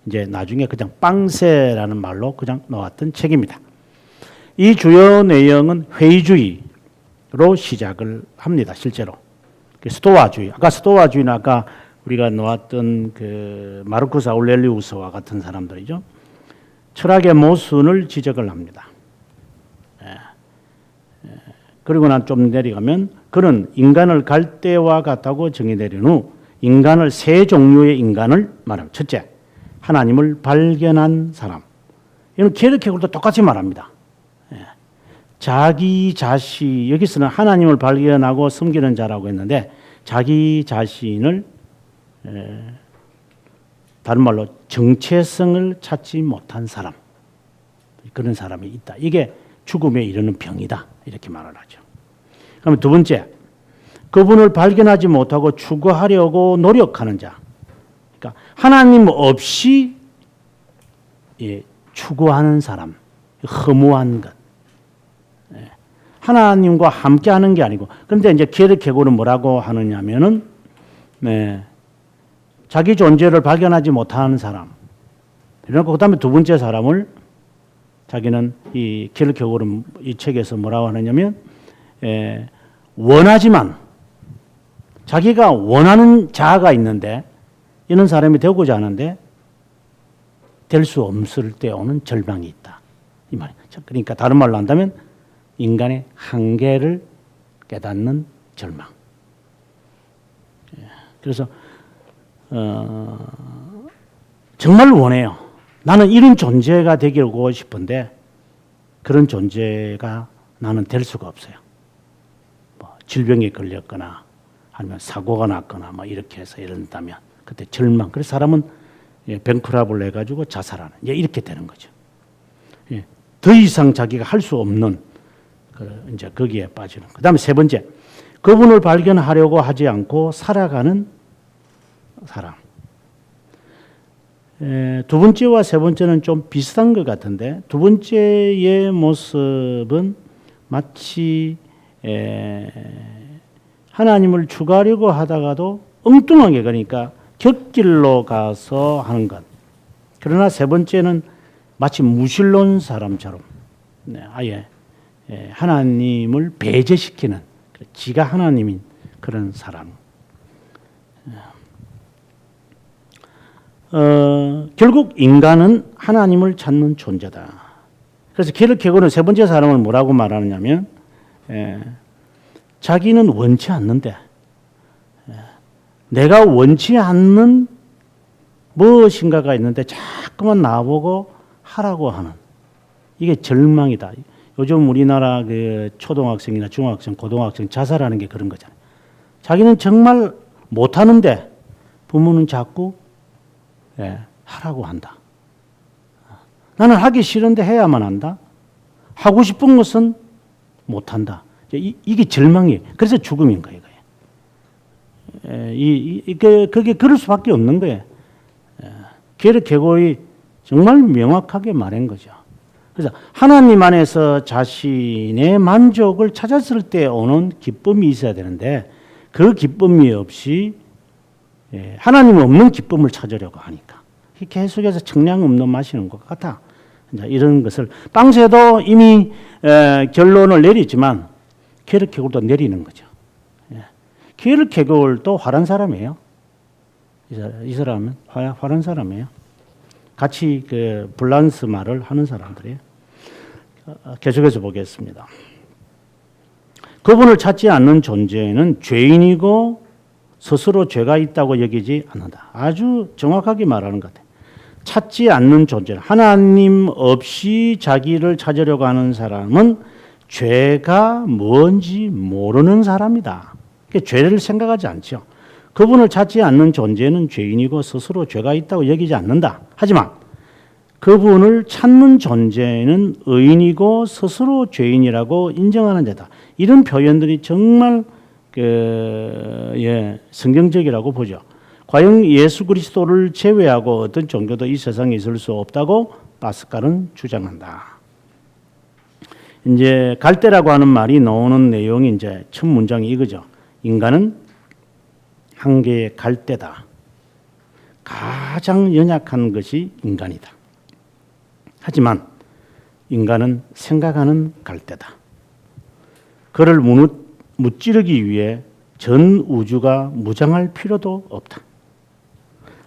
이제 나중에 그냥 빵세라는 말로 그냥 나왔던 책입니다. 이 주요 내용은 회의주의로 시작을 합니다. 실제로 스토아주의, 아까 스토아주의는 아까 우리가 놓았던 그 마르쿠스 아울렐리우스와 같은 사람들이죠. 철학의 모순을 지적을 합니다. 그리고 난 좀 내려가면 그는 인간을 갈대와 같다고 정의 내린 후 인간을 세 종류의 인간을 말합니다. 첫째, 하나님을 발견한 사람. 이건 키에르케고르도 똑같이 말합니다. 자기 자신, 여기서는 하나님을 발견하고 섬기는 자라고 했는데 자기 자신을 다른 말로 정체성을 찾지 못한 사람, 그런 사람이 있다. 이게 죽음에 이르는 병이다. 이렇게 말을 하죠. 그럼 두 번째, 그분을 발견하지 못하고 추구하려고 노력하는 자. 그러니까 하나님 없이 추구하는 사람, 허무한 것. 하나님과 함께하는 게 아니고, 그런데 이제 키에르케고르는 뭐라고 하느냐면은 자기 존재를 발견하지 못하는 사람. 그리고 그다음에 두 번째 사람을 자기는 이 키에르케고르는 이 책에서 뭐라고 하느냐면 원하지만 자기가 원하는 자아가 있는데 이런 사람이 되고자 하는데 될 수 없을 때 오는 절망이 있다. 이 말이에요. 그러니까 다른 말로 한다면 인간의 한계를 깨닫는 절망. 그래서 정말 원해요. 나는 이런 존재가 되고 싶은데 그런 존재가 나는 될 수가 없어요. 뭐 질병에 걸렸거나 아니면 사고가 났거나 뭐 이렇게 해서 이런다면 그때 절망. 그래서 사람은 뱅크랍을 해가지고 자살하는 이렇게 되는 거죠. 더 이상 자기가 할 수 없는 이제 거기에 빠지는. 그다음에 세 번째, 그분을 발견하려고 하지 않고 살아가는 사람. 두 번째와 세 번째는 좀 비슷한 것 같은데 두 번째의 모습은 마치 하나님을 추구하려고 하다가도 엉뚱하게 그러니까 곁길로 가서 하는 것. 그러나 세 번째는 마치 무신론 사람처럼 아예 하나님을 배제시키는 지가 하나님인 그런 사람. 결국 인간은 하나님을 찾는 존재다. 그래서 키에르케고르는 세 번째 사람을 뭐라고 말하느냐면 자기는 원치 않는데 내가 원치 않는 무엇인가가 있는데 자꾸만 나보고 하라고 하는 이게 절망이다. 요즘 우리나라 그 초등학생이나 중학생, 고등학생 자살하는 게 그런 거잖아요. 자기는 정말 못하는데 부모는 자꾸 하라고 한다. 나는 하기 싫은데 해야만 한다. 하고 싶은 것은 못한다. 이게 절망이에요. 그래서 죽음인 거예요. 그게 그럴 수밖에 없는 거예요. 키에르케고르의 정말 명확하게 말한 거죠. 그래서 하나님 안에서 자신의 만족을 찾았을 때 오는 기쁨이 있어야 되는데 그 기쁨이 없이 하나님 없는 기쁨을 찾으려고 하니까 계속해서 청량 없는 마시는 것 같아. 이런 것을 빵새도 이미 결론을 내리지만 게르케골도 내리는 거죠. 게르케골도 화난 사람이에요. 이 사람은 화난 사람이에요. 같이 그 밸런스 말을 하는 사람들이에요. 계속해서 보겠습니다. 그분을 찾지 않는 존재는 죄인이고 스스로 죄가 있다고 여기지 않는다. 아주 정확하게 말하는 것 같아요. 찾지 않는 존재, 하나님 없이 자기를 찾으려고 하는 사람은 죄가 뭔지 모르는 사람이다. 죄를 생각하지 않죠. 그분을 찾지 않는 존재는 죄인이고 스스로 죄가 있다고 여기지 않는다. 하지만 그분을 찾는 존재는 의인이고 스스로 죄인이라고 인정하는 자다. 이런 표현들이 정말 성경적이라고 보죠. 과연 예수 그리스도를 제외하고 어떤 종교도 이 세상에 있을 수 없다고 파스칼은 주장한다. 이제 갈대라고 하는 말이 나오는 내용이 이제 첫 문장이 이거죠. 인간은 한 개의 갈대다. 가장 연약한 것이 인간이다. 하지만 인간은 생각하는 갈대다. 그를 무찌르기 위해 전 우주가 무장할 필요도 없다.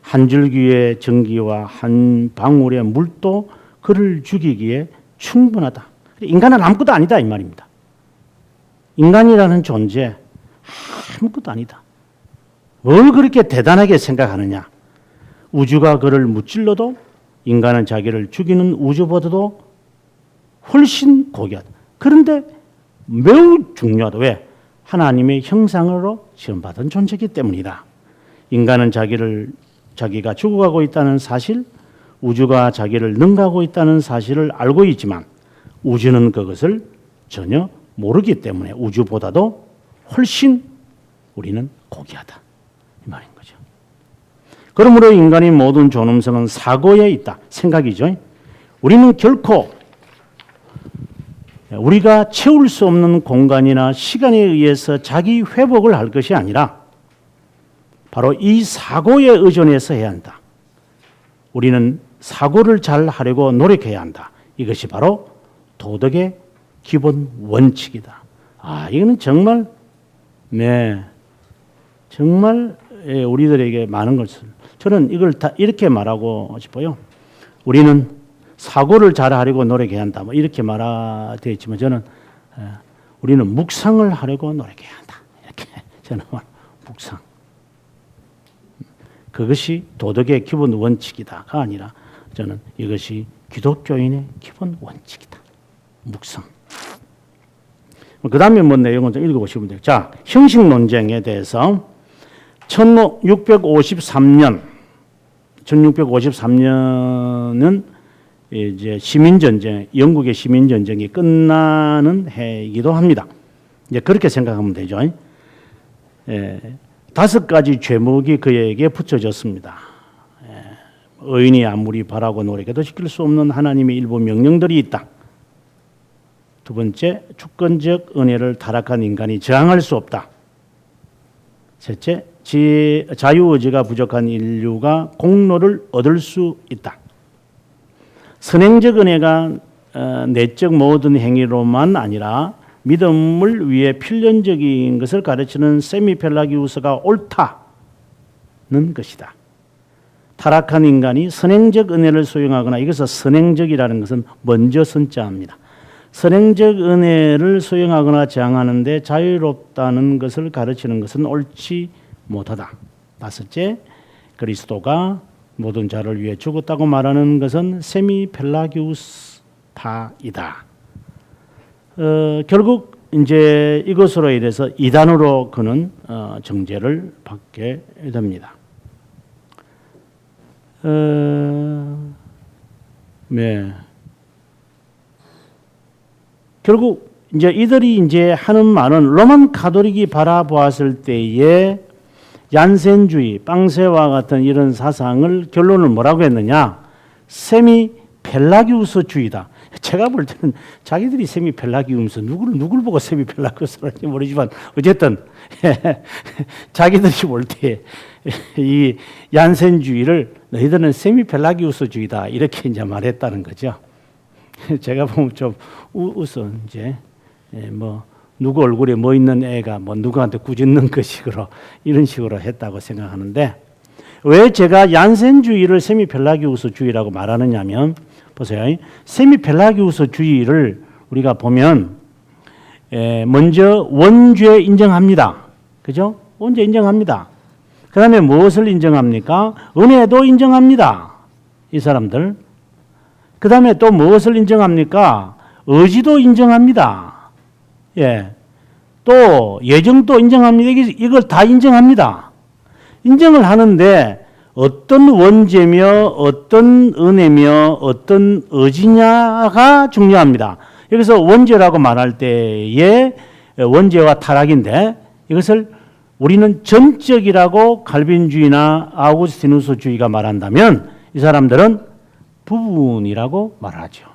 한 줄기의 전기와 한 방울의 물도 그를 죽이기에 충분하다. 인간은 아무것도 아니다 이 말입니다. 인간이라는 존재 아무것도 아니다. 뭘 그렇게 대단하게 생각하느냐. 우주가 그를 무찔러도 인간은 자기를 죽이는 우주보다도 훨씬 고귀하다. 그런데 매우 중요하다. 왜? 하나님의 형상으로 지음받은 존재이기 때문이다. 인간은 자기가 죽어가고 있다는 사실, 우주가 자기를 능가하고 있다는 사실을 알고 있지만 우주는 그것을 전혀 모르기 때문에 우주보다도 훨씬 우리는 고귀하다. 이 말인 거죠. 그러므로 인간의 모든 존엄성은 사고에 있다. 생각이죠. 우리는 결코 우리가 채울 수 없는 공간이나 시간에 의해서 자기 회복을 할 것이 아니라 바로 이 사고에 의존해서 해야 한다. 우리는 사고를 잘 하려고 노력해야 한다. 이것이 바로 도덕의 기본 원칙이다. 이거는 정말 정말 우리들에게 많은 것을 저는 이걸 다 이렇게 말하고 싶어요. 우리는 사고를 잘 하려고 노력해야 한다. 이렇게 말되어 있지만 저는 우리는 묵상을 하려고 노력해야 한다. 이렇게 저는 묵상. 그것이 도덕의 기본 원칙이다가 아니라 저는 이것이 기독교인의 기본 원칙이다. 묵상. 그 다음에 내용은 좀 읽어보시면 돼요. 자, 형식 논쟁에 대해서 1653년은 이제 시민전쟁, 영국의 시민전쟁이 끝나는 해이기도 합니다. 이제 그렇게 생각하면 되죠. 5가지 죄목이 그에게 붙여졌습니다. 의인이 아무리 바라고 노력해도 지킬 수 없는 하나님의 일부 명령들이 있다. 두 번째, 주권적 은혜를 타락한 인간이 저항할 수 없다. 셋째, 자유의지가 부족한 인류가 공로를 얻을 수 있다. 선행적 은혜가 내적 모든 행위로만 아니라 믿음을 위해 필연적인 것을 가르치는 세미펠라기우스가 옳다는 것이다. 타락한 인간이 선행적 은혜를 수용하거나 이것은 선행적이라는 것은 먼저 선자입니다. 선행적 은혜를 수용하거나 저항하는데 자유롭다는 것을 가르치는 것은 옳지 못하다. 다섯째, 그리스도가 모든 자를 위해 죽었다고 말하는 것은 세미펠라기우스파이다. 결국 이제 이것으로 인해서 이단으로 그는 정죄를 받게 됩니다. 결국 이제 이들이 이제 하는 말은 로만 가톨릭이 바라보았을 때에 얀센주의, 빵세와 같은 이런 사상을 결론을 뭐라고 했느냐? 세미펠라기우스주의다. 제가 볼 때는 자기들이 세미펠라기우면서 누굴 보고 세미펠라기우스라는지 모르지만 어쨌든 자기들이 볼 때 이 얀센주의를 너희들은 세미펠라기우스주의다 이렇게 이제 말했다는 거죠. 제가 보면 좀 웃어 이제 뭐 누구 얼굴에 뭐 있는 애가 뭐 누구한테 꾸짖는 것식으로 이런 식으로 했다고 생각하는데 왜 제가 얀센주의를 세미펠라기우스주의라고 말하느냐면 보세요. 세미펠라기우스주의를 우리가 보면 먼저 원죄 인정합니다. 그죠? 원죄 인정합니다. 그 다음에 무엇을 인정합니까? 은혜도 인정합니다. 이 사람들. 그 다음에 또 무엇을 인정합니까? 의지도 인정합니다. 예. 또 예정도 인정합니다. 이걸 다 인정합니다. 인정을 하는데 어떤 원죄며 어떤 은혜며 어떤 의지냐가 중요합니다. 여기서 원죄라고 말할 때의 원죄와 타락인데 이것을 우리는 전적이라고 칼빈주의나 아우구스티누스주의가 말한다면 이 사람들은 부분이라고 말하죠.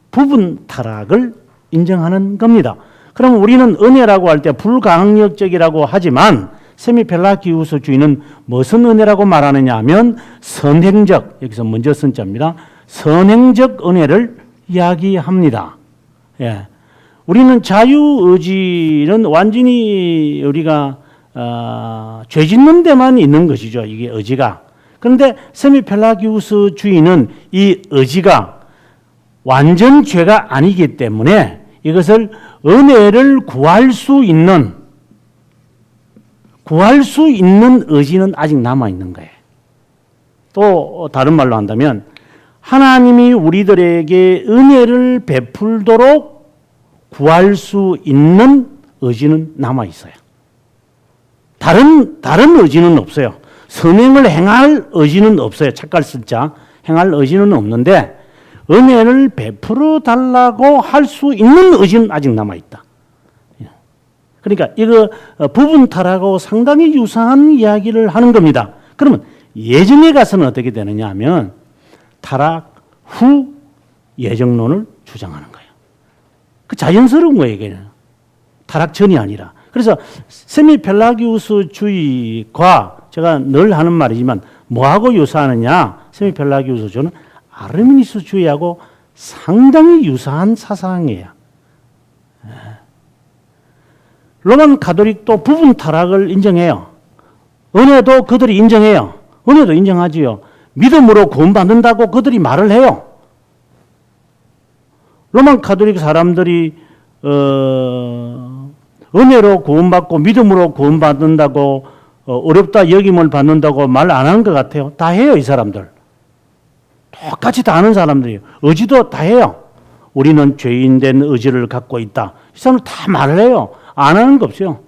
부분 타락을 인정하는 겁니다. 그럼 우리는 은혜라고 할 때 불강력적이라고 하지만 세미펠라기우스주의는 무슨 은혜라고 말하느냐 하면 선행적, 여기서 먼저 선자입니다. 선행적 은혜를 이야기합니다. 예. 우리는 자유의지는 완전히 우리가 죄 짓는 데만 있는 것이죠. 이게 의지가. 그런데 세미펠라기우스주의는 이 의지가 완전 죄가 아니기 때문에 이것을 은혜를 구할 수 있는 의지는 아직 남아있는 거예요. 또 다른 말로 한다면 하나님이 우리들에게 은혜를 베풀도록 구할 수 있는 의지는 남아있어요. 다른 의지는 없어요. 선행을 행할 의지는 없어요. 착갈 쓴자 행할 의지는 없는데 은혜를 베풀어 달라고 할 수 있는 의지는 아직 남아있다. 그러니까 이거 부분 타락하고 상당히 유사한 이야기를 하는 겁니다. 그러면 예정에 가서는 어떻게 되느냐 하면 타락 후 예정론을 주장하는 거예요. 그 자연스러운 거예요. 이게 타락 전이 아니라. 그래서 세미펠라기우스주의가 제가 늘 하는 말이지만 뭐하고 유사하느냐? 세미펠라기우스주의는 아르미니스주의하고 상당히 유사한 사상이에요. 로만 가톨릭도 부분 타락을 인정해요. 은혜도 그들이 인정해요. 은혜도 인정하지요. 믿음으로 구원받는다고 그들이 말을 해요. 로만 가톨릭 사람들이 은혜로 구원받고 믿음으로 구원받는다고 어렵다 여김을 받는다고 말 안 하는 것 같아요. 다 해요. 이 사람들. 똑같이 다 하는 사람들이에요. 의지도 다 해요. 우리는 죄인된 의지를 갖고 있다. 이 사람들 다 말을 해요. 안 하는 거 없어요.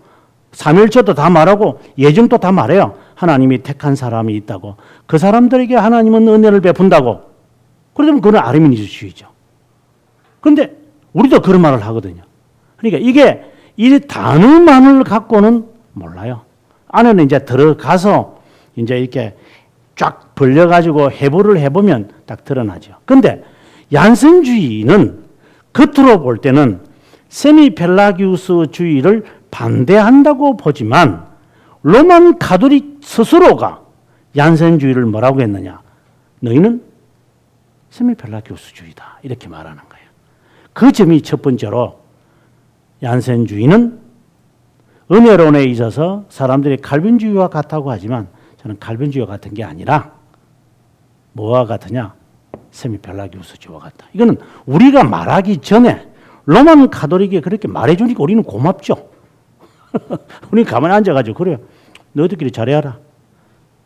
삼일체도 다 말하고 예정도 다 말해요. 하나님이 택한 사람이 있다고. 그 사람들에게 하나님은 은혜를 베푼다고. 그러면 그건 아르미니스주의죠. 그런데 우리도 그런 말을 하거든요. 그러니까 이게 이 단어만을 갖고는 몰라요. 안에는 이제 들어가서 이제 이렇게 쫙 벌려가지고 해부를 해보면 딱 드러나죠. 그런데 얀센주의는 겉으로 볼 때는 세미펠라기우스주의를 반대한다고 보지만 로만 가톨릭 스스로가 얀센주의를 뭐라고 했느냐? 너희는 세미펠라기우스주의다. 이렇게 말하는 거예요. 그 점이 첫 번째로 얀센주의는 은혜론에 있어서 사람들이 칼빈주의와 같다고 하지만 저는 칼빈주의와 같은 게 아니라 뭐와 같으냐? 세미펠라기우스주의와 같다. 이거는 우리가 말하기 전에 로만 가톨릭이 그렇게 말해주니까 우리는 고맙죠. 우리는 가만히 앉아가지고 그래요. 너희들끼리 잘해라.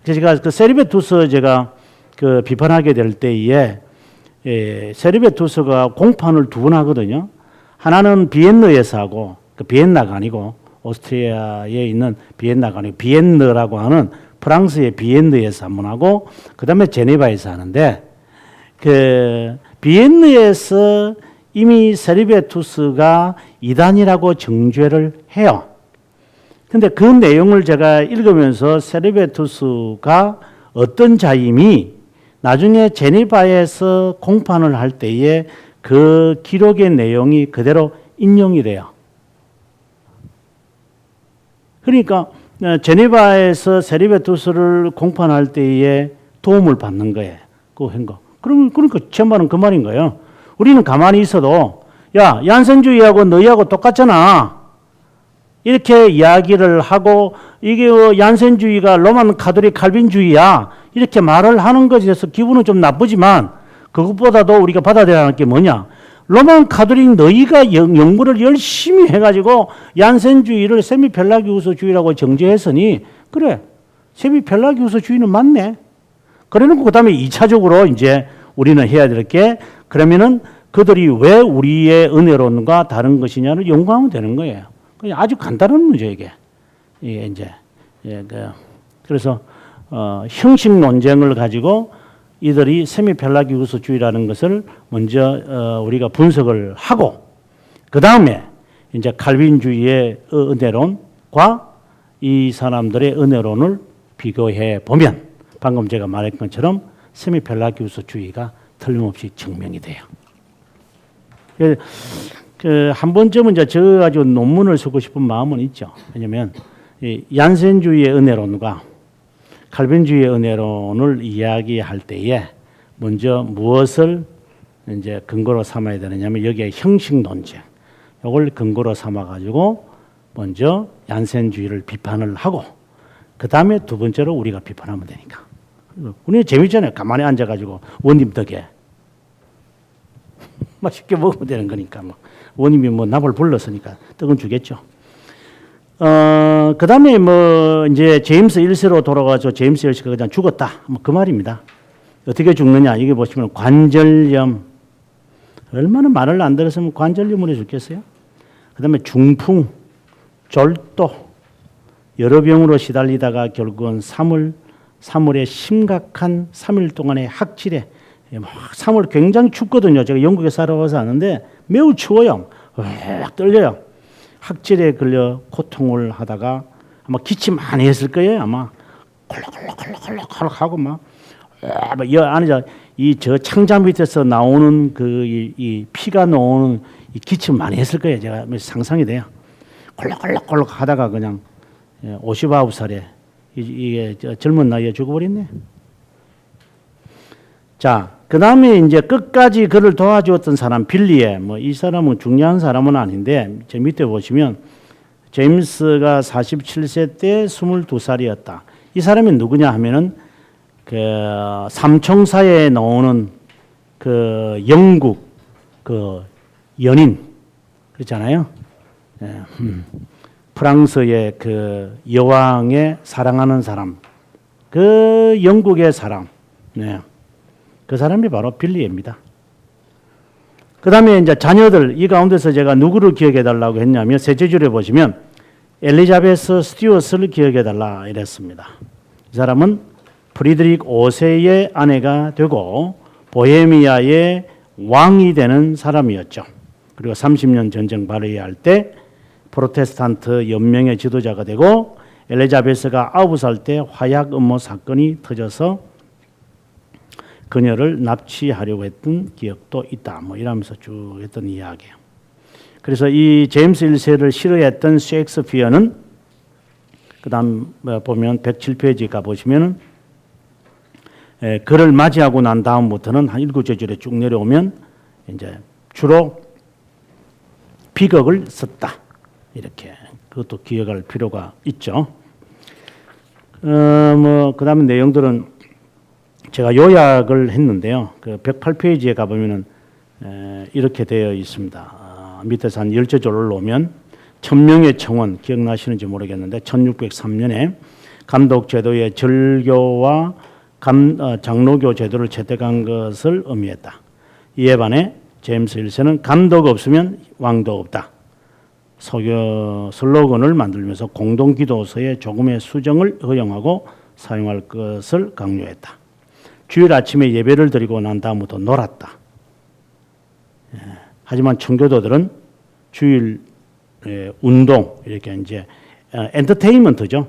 그래서 제가 그 세리베투스 제가 그 비판하게 될 때에 세리베투스가 공판을 두 번 하거든요. 하나는 비엔너에서 하고 그 비엔나가 아니고 오스트리아에 있는 비엔나가 아니고 비엔너라고 하는 프랑스의 비엔너에서 한 번 하고 그 다음에 제네바에서 하는데 그 비엔너에서 이미 세리베투스가 이단이라고 정죄를 해요. 근데 그 내용을 제가 읽으면서 세리베투스가 어떤 자임이 나중에 제네바에서 공판을 할 때에 그 기록의 내용이 그대로 인용이 돼요. 그러니까 제네바에서 세리베투스를 공판할 때에 도움을 받는 거예요. 그 한 거. 그러니까 제 말은 그 말인 거예요. 우리는 가만히 있어도 야, 얀센주의하고 너희하고 똑같잖아. 이렇게 이야기를 하고 이게 얀센주의가 로만 가톨릭 칼빈주의야. 이렇게 말을 하는 것에 대해서 기분은 좀 나쁘지만 그것보다도 우리가 받아들여야 할 게 뭐냐. 로만 가톨릭 너희가 연구를 열심히 해가지고 얀센주의를 세미펠라기우스주의라고 정죄했으니 그래. 세미펠라기우스주의는 맞네. 그래놓고 그 다음에 2차적으로 이제 우리는 해야 될 게 그러면은 그들이 왜 우리의 은혜론과 다른 것이냐를 연구하면 되는 거예요. 그냥 아주 간단한 문제 이게 이제 그래서 형식 논쟁을 가지고 이들이 세미펠라기우스주의라는 것을 먼저 우리가 분석을 하고 그 다음에 이제 칼빈주의의 은혜론과 이 사람들의 은혜론을 비교해 보면 방금 제가 말했던 것처럼 세미펠라기우스주의가 틀림없이 증명이 돼요. 한 번쯤은 이제 저 가지고 논문을 쓰고 싶은 마음은 있죠. 왜냐하면 이 얀센주의의 은혜론과 칼빈주의의 은혜론을 이야기할 때에 먼저 무엇을 이제 근거로 삼아야 되느냐면 여기에 형식 논쟁, 이걸 근거로 삼아 가지고 먼저 얀센주의를 비판을 하고 그 다음에 두 번째로 우리가 비판하면 되니까. 우리는 재밌잖아요. 가만히 앉아 가지고 원님 덕에 맛있게 먹으면 되는 거니까 뭐 원님이 뭐 납을 불렀으니까 떡은 주겠죠. 그 다음에 뭐 이제 제임스 1세로 돌아가서 제임스 1세가 그냥 죽었다. 뭐 그 말입니다. 어떻게 죽느냐. 여기 보시면 관절염. 얼마나 말을 안 들었으면 관절염으로 죽겠어요. 그 다음에 중풍, 절도, 여러 병으로 시달리다가 결국은 사물의 심각한 3일 동안의 학질에 3월 굉장히 춥거든요. 제가 영국에 살아와서 아는데 매우 추워요. 막 떨려요. 학질에 걸려 고통을 하다가 아마 기침 많이 했을 거예요. 아마 콜록콜록콜록 하고 막 이 안에 저 창자 밑에서 나오는 이 피가 나오는 이 기침 많이 했을 거예요. 제가 상상이 돼요. 콜록콜록 하다가 그냥 59살에 이게 젊은 나이에 죽어버렸네. 자, 그 다음에 이제 끝까지 그를 도와주었던 사람 빌리에 뭐 이 사람은 중요한 사람은 아닌데 제 밑에 보시면 제임스가 47세 때 22살이었다. 이 사람이 누구냐 하면은 그 삼총사에 나오는 그 영국 그 연인 그렇잖아요. 프랑스의 그 여왕의 사랑하는 사람, 그 영국의 사람, 네. 그 사람이 바로 빌리입니다. 그 다음에 이제 자녀들, 이 가운데서 제가 누구를 기억해 달라고 했냐면, 셋째 줄에 보시면, 엘리자베스 스튜어트를 기억해 달라 이랬습니다. 이 사람은 프리드릭 5세의 아내가 되고, 보헤미아의 왕이 되는 사람이었죠. 그리고 30년 전쟁 발휘할 때, 프로테스탄트 연맹의 지도자가 되고, 엘리자베스가 9살 때 화약 음모 사건이 터져서 그녀를 납치하려고 했던 기억도 있다. 뭐 이러면서 쭉 했던 이야기예요. 그래서 이 제임스 1세를 싫어했던 셰익스피어는 그다음 보면 107페이지 가 보시면은 그를 맞이하고 난 다음부터는 한 7절에 쭉 내려오면 이제 주로 비극을 썼다. 이렇게 그것도 기억할 필요가 있죠. 뭐 그다음에 내용들은 제가 요약을 했는데요. 그 108페이지에 가보면은 이렇게 되어 있습니다. 밑에서 한 10절을 놓으면 천명의 청원 기억나시는지 모르겠는데 1603년에 감독 제도의 절교와 장로교 제도를 채택한 것을 의미했다. 이에 반해 제임스 1세는 감독 없으면 왕도 없다. 소교 슬로건을 만들면서 공동기도서에 조금의 수정을 허용하고 사용할 것을 강요했다. 주일 아침에 예배를 드리고 난 다음부터 놀았다. 하지만 청교도들은 주일 운동 이렇게 이제 엔터테인먼트죠.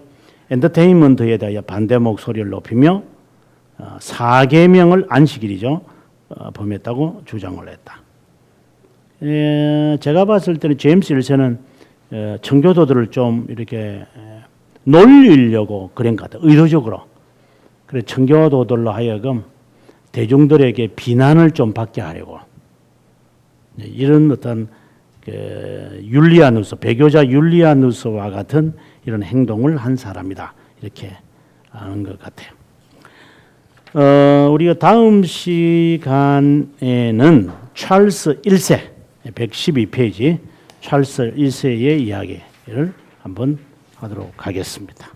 엔터테인먼트에 대해 반대 목소리를 높이며 4계명을 안식일이죠. 범했다고 주장을 했다. 제가 봤을 때는 제임스 1세는 청교도들을 좀 이렇게 놀리려고 그런 것 같아요. 의도적으로. 그래 청교도들로 하여금 대중들에게 비난을 좀 받게 하려고 이런 어떤 율리아누스, 배교자 율리아누스와 같은 이런 행동을 한 사람이다. 이렇게 아는 것 같아요. 우리가 다음 시간에는 찰스 1세 112페이지 찰스 1세의 이야기를 한번 하도록 하겠습니다.